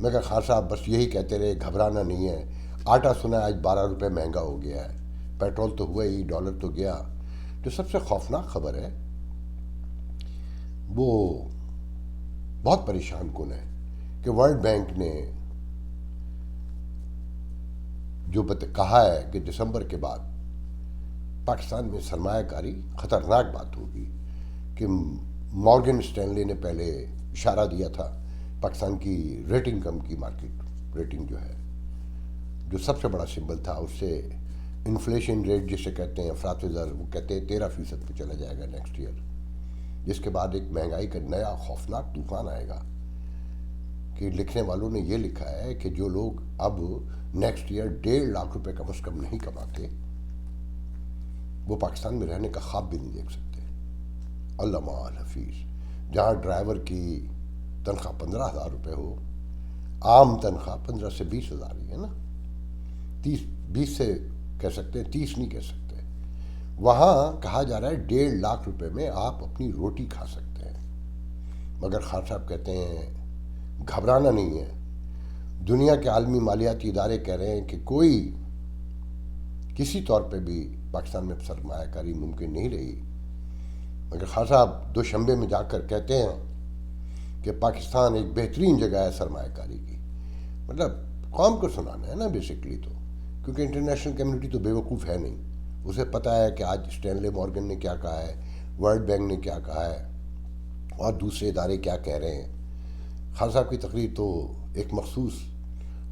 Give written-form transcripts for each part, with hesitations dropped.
میں کہا خان صاحب بس یہی کہتے رہے, گھبرانا نہیں ہے. آٹا سنا آج 12 روپے مہنگا ہو گیا ہے, پیٹرول تو ہوا ہی, ڈالر تو گیا. جو سب سے خوفناک خبر ہے وہ بہت پریشان کن ہے کہ ورلڈ بینک نے جو کہا ہے کہ دسمبر کے بعد پاکستان میں سرمایہ کاری خطرناک بات ہوگی. کہ مارگن اسٹینلی نے پہلے اشارہ دیا تھا پاکستان کی ریٹنگ کم کی, مارکیٹ ریٹنگ جو ہے جو سب سے بڑا سمبل تھا, اس سے انفلیشن ریٹ جسے کہتے ہیں, افراط زر, وہ کہتے ہیں 13% پہ چلا جائے گا نیکسٹ ایئر, جس کے بعد ایک مہنگائی کا نیا خوفناک طوفان آئے گا. کہ لکھنے والوں نے یہ لکھا ہے کہ جو لوگ اب نیکسٹ ایئر 1.5 لاکھ روپے کم از کم نہیں کماتے وہ پاکستان میں رہنے کا خواب بھی نہیں دیکھ سکتے. علامہ الحفیظ, جہاں ڈرائیور کی تنخواہ 15,000 روپے ہو, عام تنخواہ 15 سے 20,000 ہی ہے نا, 20 سے کہہ سکتے ہیں, 30 نہیں کہہ سکتے. وہاں کہا جا رہا ہے 1.5 لاکھ روپے میں آپ اپنی روٹی کھا سکتے ہیں. مگر خان صاحب کہتے ہیں گھبرانا نہیں ہے. دنیا کے عالمی مالیاتی ادارے کہہ رہے ہیں کہ کوئی کسی طور پہ بھی پاکستان میں سرمایہ کاری ممکن نہیں رہی. مگر خان صاحب دوشنبے میں جا کر کہتے ہیں کہ پاکستان ایک بہترین جگہ ہے سرمایہ کاری کی. مطلب قوم کو سنانا ہے نا بیسکلی, تو کیونکہ انٹرنیشنل کمیونٹی تو بے وقوف ہے نہیں, اسے پتہ ہے کہ آج اسٹینلے مارگن نے کیا کہا ہے, ورلڈ بینک نے کیا کہا ہے, اور دوسرے ادارے کیا کہہ رہے ہیں. خان صاحب کی تقریر تو ایک مخصوص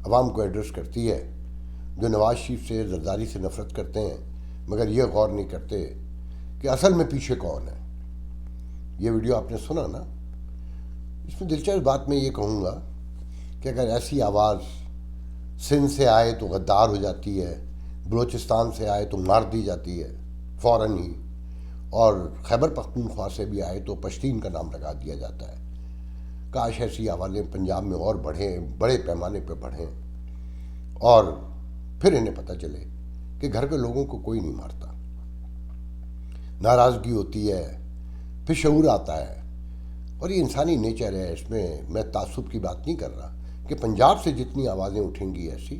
عوام کو ایڈریس کرتی ہے جو نواز شریف سے, زرداری سے نفرت کرتے ہیں, مگر یہ غور نہیں کرتے کہ اصل میں پیچھے کون ہے. یہ ویڈیو آپ نے سنا نا, اس میں دلچسپ بات میں یہ کہوں گا کہ اگر ایسی آواز سندھ سے آئے تو غدار ہو جاتی ہے, بلوچستان سے آئے تو مار دی جاتی ہے فوراً ہی, اور خیبر پختونخوا سے بھی آئے تو پشتین کا نام لگا دیا جاتا ہے. کاش ایسی آوازیں پنجاب میں اور بڑھیں, بڑے پیمانے پہ بڑھیں, اور پھر انہیں پتہ چلے کہ گھر کے لوگوں کو کوئی نہیں مارتا. ناراضگی ہوتی ہے, پھر شعور آتا ہے, اور یہ انسانی نیچر ہے. اس میں تعصب کی بات نہیں کر رہا کہ پنجاب سے جتنی آوازیں اٹھیں گی ایسی,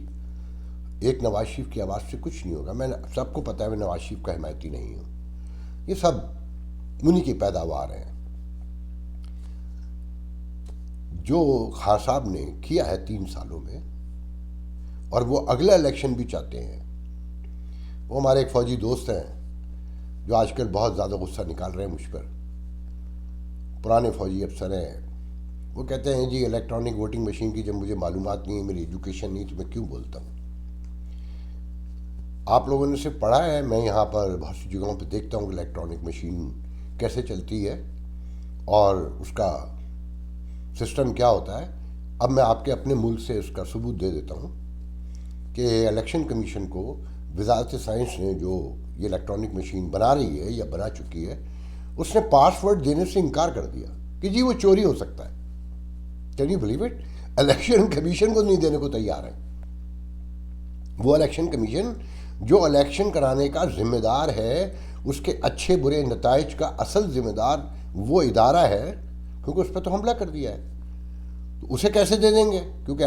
ایک نواز شریف کی آواز سے کچھ نہیں ہوگا. میں سب کو پتہ ہے میں نواز شریف کا حمایتی نہیں ہوں, یہ سب انہی کی پیداوار ہیں. جو خان صاحب نے کیا ہے 3 سالوں میں, اور وہ اگلا الیکشن بھی چاہتے ہیں. وہ ہمارے ایک فوجی دوست ہیں جو آج کل بہت زیادہ غصہ نکال رہے ہیں مجھ پر, پرانے فوجی افسر ہیں. وہ کہتے ہیں جی الیکٹرانک ووٹنگ مشین کی جب مجھے معلومات نہیں ہے, میری ایجوکیشن نہیں, تو میں کیوں بولتا ہوں. آپ لوگوں نے صرف پڑھا ہے, میں یہاں پر بہت سی جگہوں پہ دیکھتا ہوں کہ الیکٹرانک مشین کیسے چلتی ہے اور اس کا سسٹم کیا ہوتا ہے. اب میں آپ کے اپنے ملک سے اس کا ثبوت دے دیتا ہوں کہ الیکشن کمیشن کو وزارت سائنس نے جو یہ الیکٹرانک مشین بنا رہی ہے یا بنا چکی ہے, اس نے پاس ورڈ دینے سے انکار کر دیا کہ جی وہ چوری ہو سکتا ہے. Can you believe it? Election commission کو نہیں دینے کو تیار ہے. وہ الیکشن کمیشن جو الیکشن کرانے کا ذمہ دار ہے, اس کے اچھے برے نتائج کا اصل ذمہ دار وہ ادارہ ہے, کیونکہ اس پہ تو حملہ کر دیا ہے. تو اسے کیسے دے دیں گے؟ کیونکہ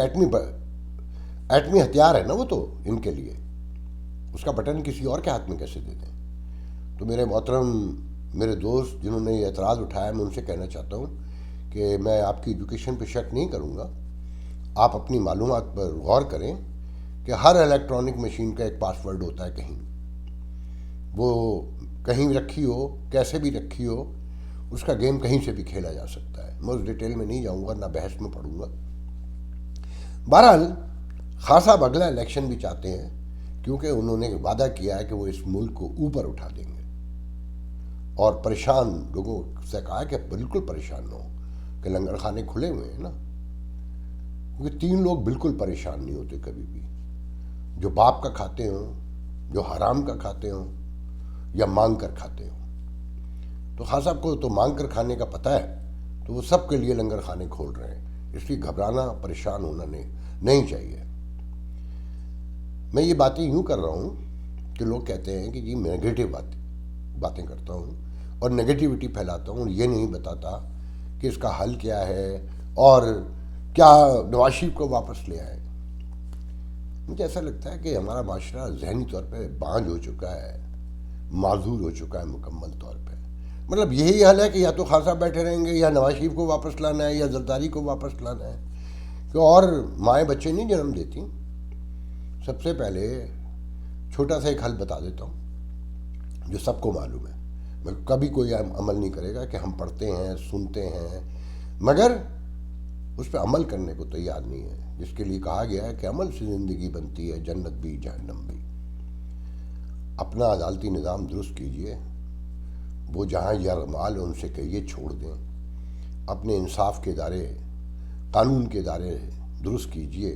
ایٹمی ہتھیار ہے نا وہ تو ان کے لیے, اس کا بٹن کسی اور کے ہاتھ میں کیسے دے دیں. تو میرے محترم میرے دوست جنہوں نے یہ اعتراض اٹھایا, میں ان سے کہنا چاہتا ہوں کہ میں آپ کی ایجوکیشن پہ شک نہیں کروں گا, آپ اپنی معلومات پر غور کریں کہ ہر الیکٹرانک مشین کا ایک پاس ورڈ ہوتا ہے. کہیں وہ کہیں رکھی ہو, کیسے بھی رکھی ہو, اس کا گیم کہیں سے بھی کھیلا جا سکتا ہے. میں اس ڈیٹیل میں نہیں جاؤں گا, نہ بحث میں پڑھوں گا. بہرحال خان صاحب اگلا الیکشن بھی چاہتے ہیں کیونکہ انہوں نے وعدہ کیا ہے کہ وہ اس ملک کو اوپر اٹھا دیں گے, اور پریشان لوگوں سے کہا کہ بالکل پریشان نہ ہو کہ لنگر خانے کھلے ہوئے ہیں نا, کیونکہ 3 لوگ بالکل پریشان نہیں ہوتے کبھی بھی, جو باپ کا کھاتے ہوں, جو حرام کا کھاتے ہوں, یا مانگ کر کھاتے ہوں. تو خان صاحب کو تو مانگ کر کھانے کا پتہ ہے, تو وہ سب کے لیے لنگر خانے کھول رہے ہیں. اس لیے گھبرانا, پریشان ہونا نہیں چاہیے. میں یہ باتیں یوں کر رہا ہوں کہ لوگ کہتے ہیں کہ جی میں نگیٹو باتیں کرتا ہوں اور نگیٹیوٹی پھیلاتا ہوں, یہ نہیں بتاتا کہ اس کا حل کیا ہے اور کیا نواز شریف کو واپس لے آئیں. مجھے ایسا لگتا ہے کہ ہمارا معاشرہ ذہنی طور پہ بانجھ ہو چکا ہے, معذور ہو چکا ہے مکمل طور پہ. مطلب یہی حل ہے کہ یا تو خان صاحب بیٹھے رہیں گے, یا نواز شریف کو واپس لانا ہے, یا زرداری کو واپس لانا ہے. کہ اور مائیں بچے نہیں جنم دیتی. سب سے پہلے چھوٹا سا ایک حل بتا دیتا ہوں جو سب کو معلوم ہے, میں کبھی کوئی عمل نہیں کرے گا, کہ ہم پڑھتے ہیں, سنتے ہیں, مگر اس پہ عمل کرنے کو تیار نہیں ہے. جس کے لیے کہا گیا ہے کہ عمل سے زندگی بنتی ہے, جنت بھی جہنم بھی. اپنا عدالتی نظام درست کیجئے, وہ جہاں یرغمال ان سے کہیے چھوڑ دیں. اپنے انصاف کے ادارے, قانون کے ادارے درست کیجئے,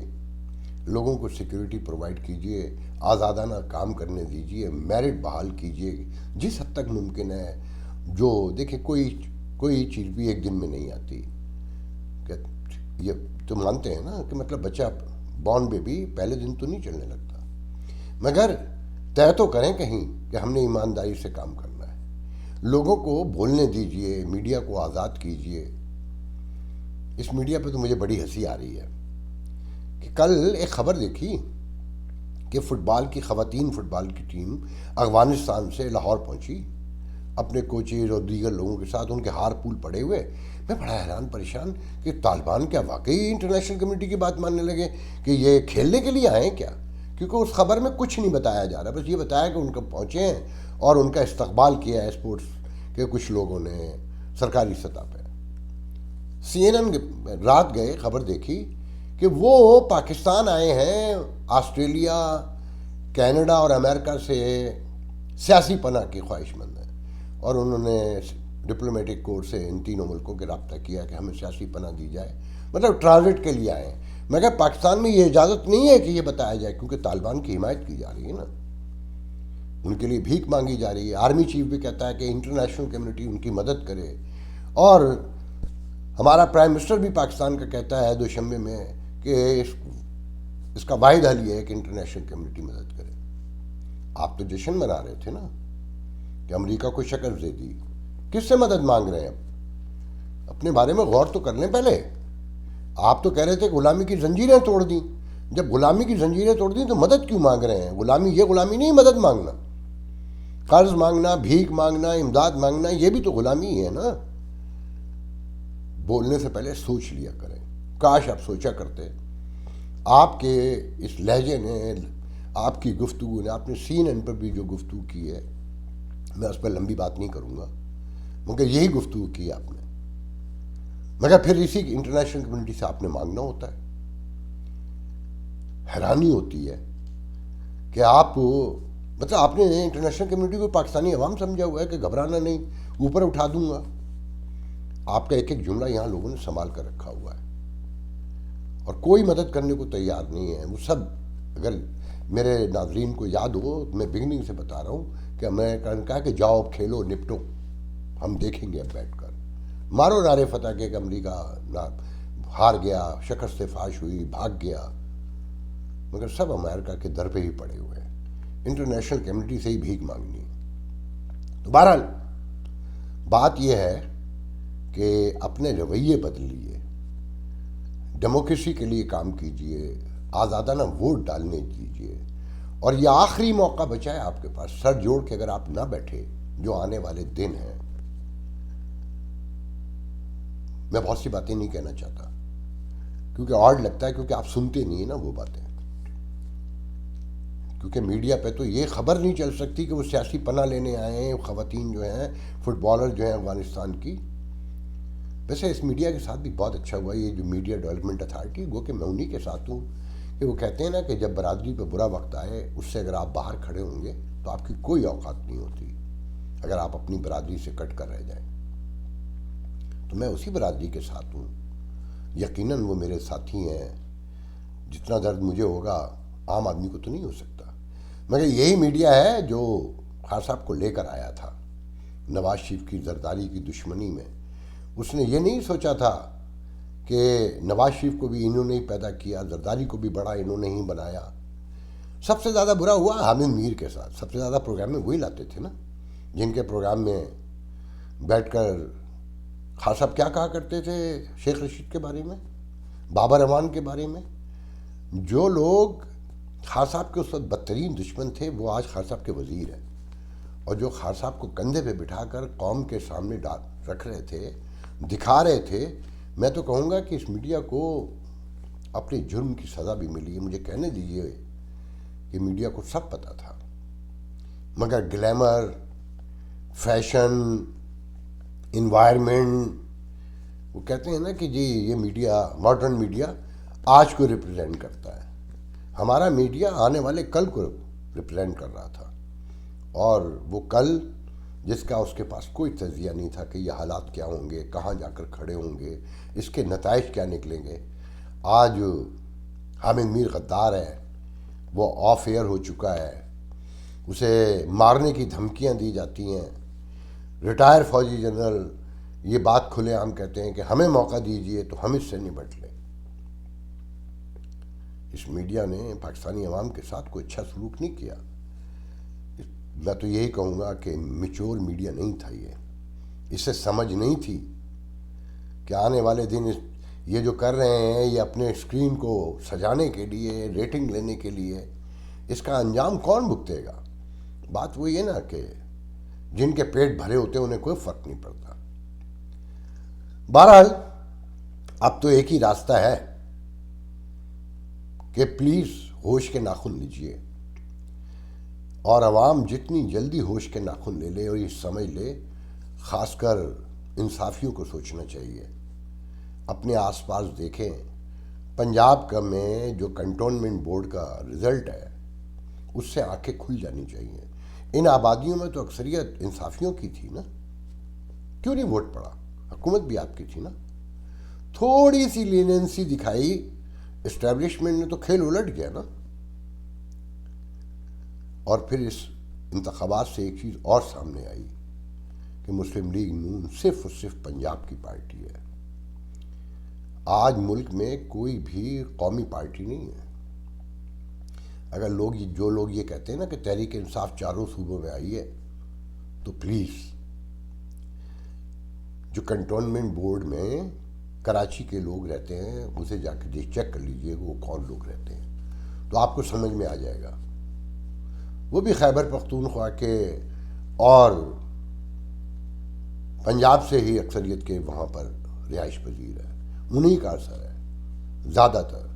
لوگوں کو سیکیورٹی پرووائڈ کیجئے, آزادانہ کام کرنے دیجئے, میرٹ بحال کیجئے جس حد تک ممکن ہے. جو دیکھیں کوئی چیز بھی ایک دن میں نہیں آتی. کہ یہ تو مانتے ہیں نا کہ مطلب بچہ بورن بیبی پہلے دن تو نہیں چلنے لگتا, مگر طے تو کریں کہیں کہ ہم نے ایمانداری سے کام کرنا ہے. لوگوں کو بولنے دیجئے, میڈیا کو آزاد کیجئے. اس میڈیا پہ تو مجھے بڑی ہنسی آ رہی ہے کہ کل ایک خبر دیکھی کہ خواتین فٹ بال کی ٹیم افغانستان سے لاہور پہنچی اپنے کوچز اور دیگر لوگوں کے ساتھ, ان کے ہار پول پڑے ہوئے. میں بڑا حیران پریشان کہ طالبان کیا واقعی انٹرنیشنل کمیونٹی کی بات ماننے لگے کہ یہ کھیلنے کے لیے آئے کیا؟ کیونکہ اس خبر میں کچھ نہیں بتایا جا رہا, بس یہ بتایا کہ ان کو پہنچے ہیں اور ان کا استقبال کیا ہے اسپورٹس کے کچھ لوگوں نے سرکاری سطح پہ. CNN رات گئے خبر دیکھی کہ وہ پاکستان آئے ہیں آسٹریلیا, کینیڈا اور امریکہ سے سیاسی پناہ کی خواہش مند ہیں, اور انہوں نے ڈپلومیٹک کورٹ سے ان تینوں ملکوں کے رابطہ کیا کہ ہمیں سیاسی پناہ دی جائے, مطلب ٹرانزٹ کے لیے آئے ہیں. مگر پاکستان میں یہ اجازت نہیں ہے کہ یہ بتایا جائے, کیونکہ طالبان کی حمایت کی جا رہی ہے نا, ان کے لیے بھیک مانگی جا رہی ہے. آرمی چیف بھی کہتا ہے کہ انٹرنیشنل کمیونٹی ان کی مدد کرے, اور ہمارا پرائم منسٹر بھی پاکستان کا کہتا ہے دوشنبے میں کہ اس کا واحد حل یہ ہے کہ انٹرنیشنل کمیونٹی مدد کرے. آپ تو جشن منا رہے تھے نا کہ امریکہ کو شکست دے دی, کس سے مدد مانگ رہے ہیں؟ اپنے بارے میں غور تو کر لیں پہلے. آپ تو کہہ رہے تھے کہ غلامی کی زنجیریں توڑ دیں. جب غلامی کی زنجیریں توڑ دیں تو مدد کیوں مانگ رہے ہیں؟ یہ غلامی نہیں, مدد مانگنا, قرض مانگنا, بھیک مانگنا, امداد مانگنا, یہ بھی تو غلامی ہی ہے نا. بولنے سے پہلے سوچ لیا کریں. کاش آپ سوچا کرتے. آپ کے اس لہجے نے, آپ کی گفتگو نے, آپ نے CNN پر بھی جو گفتگو کی ہے, میں اس پر لمبی بات نہیں کروں گا, مگر یہی گفتگو کی آپ نے, مگر پھر اسی انٹرنیشنل کمیونٹی سے آپ نے مانگنا ہوتا ہے. حیرانی ہوتی ہے کہ آپ مطلب آپ نے انٹرنیشنل کمیونٹی کو پاکستانی عوام سمجھا ہوا ہے کہ گھبرانا نہیں, اوپر اٹھا دوں گا. آپ کا ایک ایک جملہ یہاں لوگوں نے سنبھال کر رکھا ہوا ہے, اور کوئی مدد کرنے کو تیار نہیں ہے. وہ سب, اگر میرے ناظرین کو یاد ہو, میں بگننگ سے بتا رہا ہوں کہ میں کہا کہ جاؤ اب کھیلو, نپٹو, ہم دیکھیں گے اب بیٹھ کر. مارو نعرے فتح کے کہ امریکہ ہار گیا, شکست فاش ہوئی, بھاگ گیا, مگر سب امریکہ کے در پہ ہی پڑے ہوئے ہیں. انٹرنیشنل کمیونٹی سے ہی بھیک مانگنی ہے. تو بہرحال بات یہ ہے کہ اپنے رویے بدلیے, ڈیموکریسی کے لیے کام کیجئے, آزادانہ ووٹ ڈالنے دیجئے, اور یہ آخری موقع بچا ہے آپ کے پاس. سر جوڑ کے اگر آپ نہ بیٹھے, جو آنے والے دن ہیں, میں بہت سی باتیں نہیں کہنا چاہتا کیونکہ آڈ لگتا ہے, کیونکہ آپ سنتے نہیں ہیں نا وہ باتیں. کیونکہ میڈیا پہ تو یہ خبر نہیں چل سکتی کہ وہ سیاسی پناہ لینے آئے ہیں خواتین جو ہیں, فٹ بالر جو ہیں افغانستان کی. ویسے اس میڈیا کے ساتھ بھی بہت اچھا ہوا یہ جو میڈیا ڈیولپمنٹ اتھارٹی, گو کہ میں انہی کے ساتھ ہوں, کہ وہ کہتے ہیں نا کہ جب برادری پہ برا وقت آئے, اس سے اگر آپ باہر کھڑے ہوں گے تو آپ کی کوئی اوقات نہیں ہوتی اگر آپ اپنی برادری سے کٹ کر رہ جائیں. تو میں اسی برادری کے ساتھ ہوں. یقیناً وہ میرے ساتھی ہیں. جتنا درد مجھے ہوگا عام آدمی کو تو نہیں ہو سکتا, مگر یہی میڈیا ہے جو خان صاحب کو لے کر آیا تھا نواز شریف کی زرداری کی دشمنی میں. اس نے یہ نہیں سوچا تھا کہ نواز شریف کو بھی انہوں نے ہی پیدا کیا, زرداری کو بھی بڑا انہوں نے ہی بنایا. سب سے زیادہ برا ہوا حامد میر کے ساتھ. سب سے زیادہ پروگرام میں وہی لاتے تھے نا, جن کے پروگرام میں بیٹھ کر خان صاحب کیا کہا کرتے تھے شیخ رشید کے بارے میں، بابر امان کے بارے میں؟ جو لوگ خان صاحب کے اس وقت بدترین دشمن تھے وہ آج خان صاحب کے وزیر ہیں، اور جو خان صاحب کو کندھے پہ بٹھا کر قوم کے سامنے رکھ رہے تھے، دکھا رہے تھے. میں تو کہوں گا کہ اس میڈیا کو اپنے جرم کی سزا بھی ملی ہے. مجھے کہنے دیجئے کہ میڈیا کو سب پتہ تھا، مگر گلیمر، فیشن، انوائرمنٹ، وہ کہتے ہیں نا کہ جی یہ میڈیا، ماڈرن میڈیا آج کو ریپرزینٹ کرتا ہے. ہمارا میڈیا آنے والے کل کو ریپرزینٹ کر رہا تھا، اور وہ کل جس کا اس کے پاس کوئی تجزیہ نہیں تھا کہ یہ حالات کیا ہوں گے، کہاں جا کر کھڑے ہوں گے، اس کے نتائج کیا نکلیں گے. آج حامد میر غدار ہے، وہ آف ایئر ہو چکا ہے، اسے مارنے کی دھمکیاں دی جاتی ہیں. ریٹائر فوجی جنرل یہ بات کھلے عام کہتے ہیں کہ ہمیں موقع دیجئے تو ہم اس سے نمٹ لیں. اس میڈیا نے پاکستانی عوام کے ساتھ کوئی اچھا سلوک نہیں کیا. میں تو یہی کہوں گا کہ میچور میڈیا نہیں تھا. اسے سمجھ نہیں تھی کہ آنے والے دن یہ جو کر رہے ہیں یہ اپنے اسکرین کو سجانے کے لیے، ریٹنگ لینے کے لیے، اس کا انجام کون بھگتے گا. بات وہی ہے نا کہ جن کے پیٹ بھرے ہوتے ہیں انہیں کوئی فرق نہیں پڑتا. بہرحال اب تو ایک ہی راستہ ہے کہ پلیز ہوش کے ناخن لیجئے، اور عوام جتنی جلدی ہوش کے ناخن لے لے اور یہ سمجھ لے، خاص کر انصافیوں کو سوچنا چاہیے. اپنے آس پاس دیکھیں، پنجاب کا میں جو کنٹونمنٹ بورڈ کا رزلٹ ہے اس سے آنکھیں کھل جانی چاہیے. ان آبادیوں میں تو اکثریت انصافیوں کی تھی نا، کیوں نہیں ووٹ پڑا؟ حکومت بھی آپ کی تھی نا. تھوڑی سی لیننسی دکھائی اسٹیبلشمنٹ نے تو کھیل الٹ گیا نا. اور پھر اس انتخابات سے ایک چیز اور سامنے آئی کہ مسلم لیگ نون صرف اور صرف پنجاب کی پارٹی ہے. آج ملک میں کوئی بھی قومی پارٹی نہیں ہے. اگر جو لوگ یہ کہتے ہیں نا کہ تحریک انصاف چاروں صوبوں میں آئی ہے، تو پلیز جو کنٹونمنٹ بورڈ میں کراچی کے لوگ رہتے ہیں اسے جا کے چیک کر لیجئے وہ کون لوگ رہتے ہیں، تو آپ کو سمجھ میں آ جائے گا. وہ بھی خیبر پختونخوا کے اور پنجاب سے ہی اکثریت کے وہاں پر رہائش پذیر ہے، انہی کا اثر ہے زیادہ تر.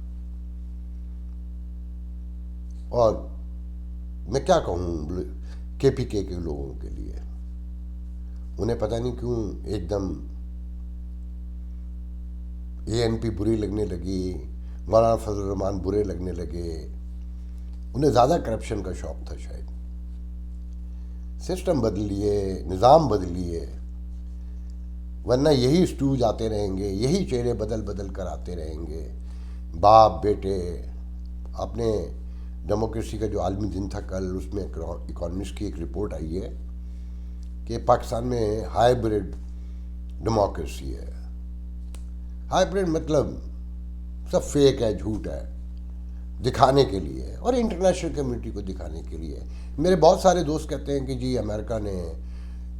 اور میں کیا کہوں کے پی کے لوگوں کے لیے، انہیں پتہ نہیں کیوں ایک دم اے این پی بری لگنے لگی، مولانا فضل الرحمان برے لگنے لگے. انہیں زیادہ کرپشن کا شوق تھا شاید. سسٹم بدلیے، نظام بدلیے، ورنہ یہی اسٹوج آتے رہیں گے، یہی چہرے بدل بدل کر آتے رہیں گے. باپ بیٹے. آپ نے ڈیموکریسی کا جو عالمی دن تھا کل، اس میں اکانومسٹ کی ایک رپورٹ آئی ہے کہ پاکستان میں ہائیبرڈ ڈیموکریسی ہے. ہائیبرڈ مطلب سب فیک ہے، جھوٹ ہے، دکھانے کے لیے اور انٹرنیشنل کمیونٹی کو دکھانے کے لیے. میرے بہت سارے دوست کہتے ہیں کہ جی امریکہ نے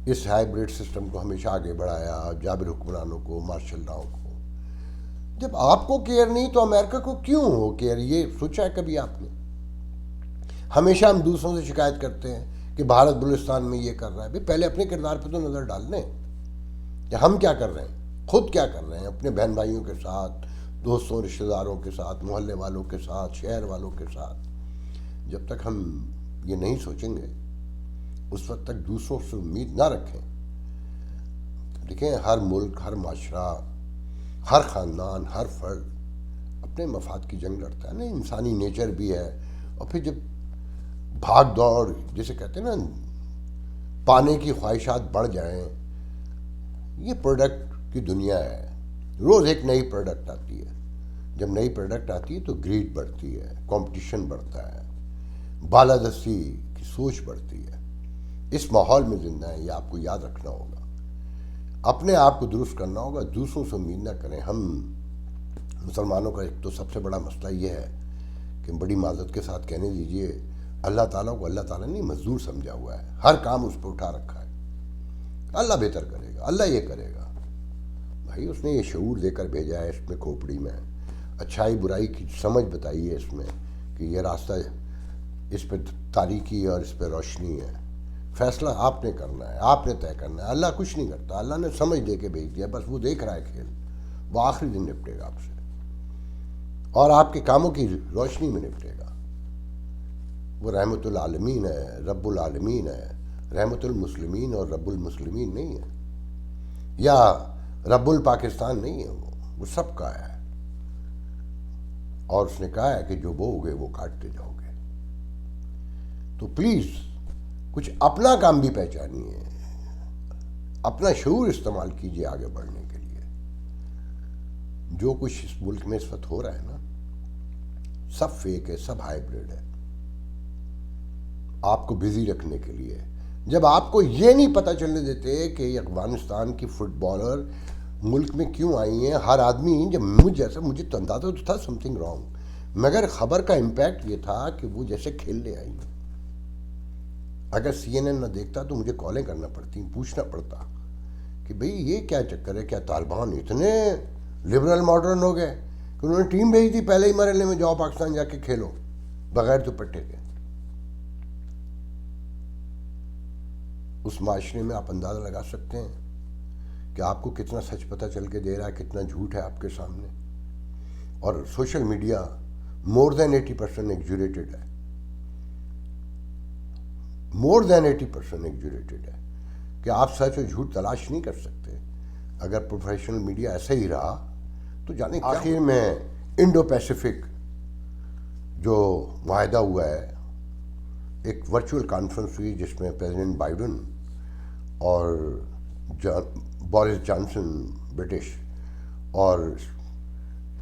اس ہائیبرڈ سسٹم کو ہمیشہ آگے بڑھایا، جابر حکمرانوں کو، مارشل لاؤ کو. جب آپ کو کیئر نہیں تو امریکہ کو کیوں ہو کیئر؟ یہ سوچا ہے کبھی آپ نے؟ ہمیشہ ہم دوسروں سے شکایت کرتے ہیں کہ بھارت بلوچستان میں یہ کر رہا ہے. پہلے اپنے کردار پہ تو نظر ڈال لیں کہ ہم کیا کر رہے ہیں، خود کیا کر رہے ہیں اپنے بہن بھائیوں کے ساتھ، دوستوں رشتہ داروں کے ساتھ، محلے والوں کے ساتھ، شہر والوں کے ساتھ. جب تک ہم یہ نہیں سوچیں گے اس وقت تک دوسروں سے امید نہ رکھیں. دیکھیں، ہر ملک، ہر معاشرہ، ہر خاندان، ہر فرد اپنے مفاد کی جنگ لڑتا ہے نا. انسانی نیچر بھی ہے. اور پھر جب بھاگ دوڑ جسے کہتے ہیں نا، پانے کی خواہشات بڑھ جائیں، یہ پروڈکٹ کی دنیا ہے. روز ایک نئی پروڈکٹ آتی ہے. جب نئی پروڈکٹ آتی ہے تو گریڈ بڑھتی ہے، کمپٹیشن بڑھتا ہے، بالادستی کی سوچ بڑھتی ہے. اس ماحول میں زندہ ہے، یہ آپ کو یاد رکھنا ہوگا. اپنے آپ کو درست کرنا ہوگا، دوسروں سے امید نہ کریں. ہم مسلمانوں کا ایک تو سب سے بڑا مسئلہ یہ ہے کہ بڑی معذرت کے ساتھ کہنے دیجئے، اللہ تعالیٰ کو اللہ تعالیٰ نے مزدور سمجھا ہوا ہے. ہر کام اس پہ اٹھا رکھا ہے. اللہ بہتر کرے گا، اللہ یہ کرے گا. بھائی اس نے یہ شعور دے کر بھیجا ہے اس میں کھوپڑی میں، اچھائی برائی کی سمجھ بتائی ہے اس میں کہ یہ راستہ، اس پہ تاریکی اور اس پہ روشنی ہے. فیصلہ آپ نے کرنا ہے، آپ نے طے کرنا ہے. اللہ کچھ نہیں کرتا، اللہ نے سمجھ دے کے بھیج دیا، بس وہ دیکھ رہا ہے کھیل. وہ آخری دن نپٹے گا آپ سے اور آپ کے کاموں کی روشنی میں نپٹے گا. وہ رحمت العالمین ہے، رب العالمین ہے، رحمت المسلمین اور رب المسلمین نہیں ہے، یا رب الپاکستان نہیں ہے. وہ سب کا ہے، اور اس نے کہا ہے کہ جو بو گے وہ کاٹتے جاؤ گے. تو پلیز کچھ اپنا کام بھی پہچانیے، اپنا شعور استعمال کیجیے آگے بڑھنے کے لیے. جو کچھ اس ملک میں اس وقت ہو رہا ہے نا، سب فیک ہے، سب ہائیبریڈ ہے، آپ کو بزی رکھنے کے لیے. جب آپ کو یہ نہیں پتہ چلنے دیتے کہ افغانستان کی فٹ بالر ملک میں کیوں آئی ہیں، ہر آدمی جب مجھے تو اندازہ تو تھا سم تھنگ رانگ، مگر خبر کا امپیکٹ یہ تھا کہ وہ جیسے کھیلنے آئی ہیں. اگر CNN نہ دیکھتا تو مجھے کالیں کرنا پڑتی، پوچھنا پڑتا کہ بھئی یہ کیا چکر ہے، کیا طالبان اتنے لبرل ماڈرن ہو گئے کہ انہوں نے ٹیم بھیج دی پہلے ہی مرحلے میں، جاؤ پاکستان جا کے کھیلو بغیر دوپٹے کے. اس معاشرے میں آپ اندازہ لگا سکتے ہیں کہ آپ کو کتنا سچ پتہ چل کے دے رہا ہے، کتنا جھوٹ ہے آپ کے سامنے. اور سوشل میڈیا مور دین 80% ایگزیوریٹڈ ہے، مور دین 80% ایگزیوریٹڈ ہے کہ آپ سچ اور جھوٹ تلاش نہیں کر سکتے. اگر پروفیشنل میڈیا ایسا ہی رہا تو جانے آخر میں انڈو پیسیفک جو معاہدہ ہوا ہے، ایک ورچوئل کانفرنس ہوئی جس میں پریزیڈنٹ بائیڈن اور بورس جانسن برٹش اور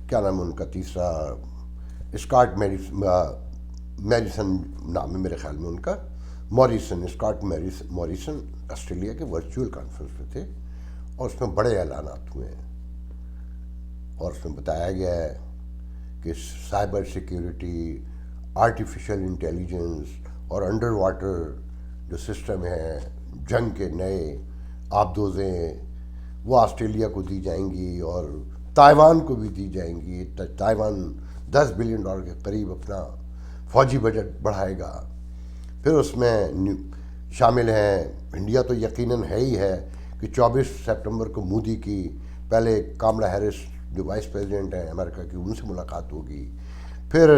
کیا نام ہے ان کا تیسرا، اسکاٹ میریسن نام ہے میرے خیال میں ان کا، اسکاٹ موریسن آسٹریلیا کے ورچوئل کانفرنس میں تھے. اور اس میں بڑے اعلانات ہوئے ہیں اور اس میں بتایا گیا ہے کہ سائبر سیکیورٹی، آرٹیفیشل انٹیلیجنس اور انڈر واٹر جو سسٹم ہے، جنگ کے نئے آبدوزیں وہ آسٹریلیا کو دی جائیں گی اور تائیوان کو بھی دی جائیں گی. تائیوان $10 بلین کے قریب اپنا فوجی بجٹ بڑھائے گا. پھر اس میں شامل ہیں انڈیا تو یقیناً ہے ہی ہے کہ 24 سپٹمبر کو مودی کی پہلے کاملا ہیرس جو وائس پریزیڈنٹ ہیں امریکہ کی، ان سے ملاقات ہوگی، پھر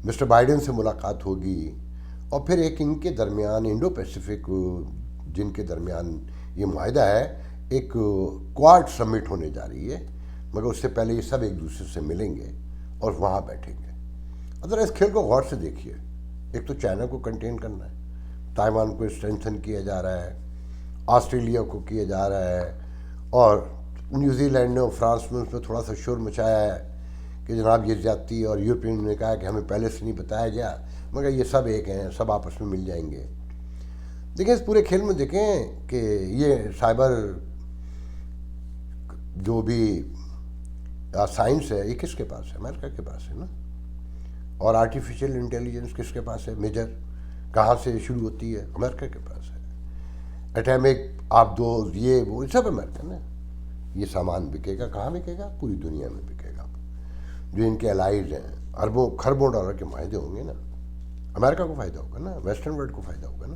مسٹر بائیڈن سے ملاقات ہوگی، اور پھر ایک ان کے درمیان انڈو پیسیفک جن کے درمیان یہ معاہدہ ہے، ایک کوارڈ سمٹ ہونے جا رہی ہے. مگر اس سے پہلے یہ سب ایک دوسرے سے ملیں گے اور وہاں بیٹھیں گے. ذرا اس کھیل کو غور سے دیکھیے. ایک تو چائنا کو کنٹین کرنا ہے، تائیوان کو اسٹرینتھن کیا جا رہا ہے، آسٹریلیا کو کیا جا رہا ہے، اور نیوزی لینڈ نے اور فرانس میں اس میں تھوڑا سا شور مچایا ہے کہ جناب یہ زیادتی، اور یورپین نے کہا کہ ہمیں پہلے سے نہیں بتایا گیا. مگر یہ سب ایک ہیں، سب آپس میں مل جائیں گے. دیکھیں اس پورے کھیل میں دیکھیں کہ یہ سائبر جو بھی سائنس ہے یہ کس کے پاس ہے؟ امریکہ کے پاس ہے نا. اور آرٹیفیشل انٹیلیجنس کس کے پاس ہے؟ میجر کہاں سے شروع ہوتی ہے؟ امریکہ کے پاس ہے. ایٹمک آبدوز یہ وہ سب امریکہ نا. یہ سامان بکے گا کہاں بکے گا؟ پوری دنیا میں بکے گا. جو ان کے الائز ہیں، اربوں خربوں ڈالر کے معاہدے ہوں گے نا، امریکہ کو فائدہ ہوگا نا، ویسٹرن ورلڈ کو فائدہ ہوگا نا.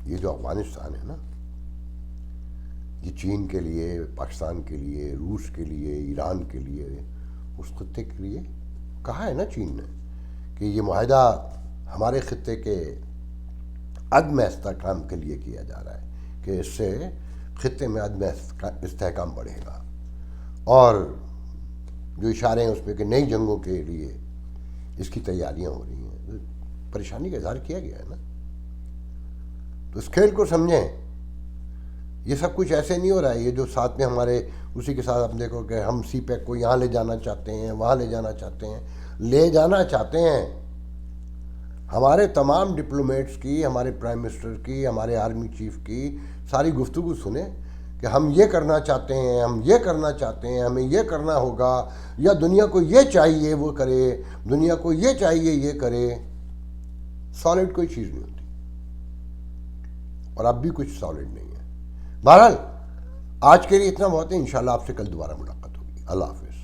یہ جو افغانستان ہے نا، یہ چین کے لیے، پاکستان کے لیے، روس کے لیے، ایران کے لیے، اس خطے کے لیے کہا ہے نا چین نے کہ یہ معاہدہ ہمارے خطے کے عدم استحکام کے لیے کیا جا رہا ہے، کہ اس سے خطے میں عدم استحکام بڑھے گا. اور جو اشارے ہیں اس میں کہ نئی جنگوں کے لیے اس کی تیاریاں ہو رہی ہیں. پریشانی کا اظہار کیا گیا ہے نا. تو اس کھیل کو سمجھیں. یہ سب کچھ ایسے نہیں ہو رہا ہے. یہ جو ساتھ میں ہمارے اسی کے ساتھ ہم دیکھو کہ ہم سی پیک کو یہاں لے جانا چاہتے ہیں، وہاں لے جانا چاہتے ہیں، لے جانا چاہتے ہیں. ہمارے تمام ڈپلومیٹس کی، ہمارے پرائم منسٹر کی، ہمارے آرمی چیف کی ساری گفتگو سنیں کہ ہم یہ کرنا چاہتے ہیں، ہم یہ کرنا چاہتے ہیں، ہمیں یہ کرنا ہوگا، یا دنیا کو یہ چاہیے وہ کرے، دنیا کو یہ چاہیے یہ کرے. سالڈ کوئی چیز نہیں ہوتی، اور اب بھی کچھ سالڈ نہیں ہے. بہرحال آج کے لیے اتنا بہت ہے، انشاءاللہ آپ سے کل دوبارہ ملاقات ہوگی. اللہ حافظ.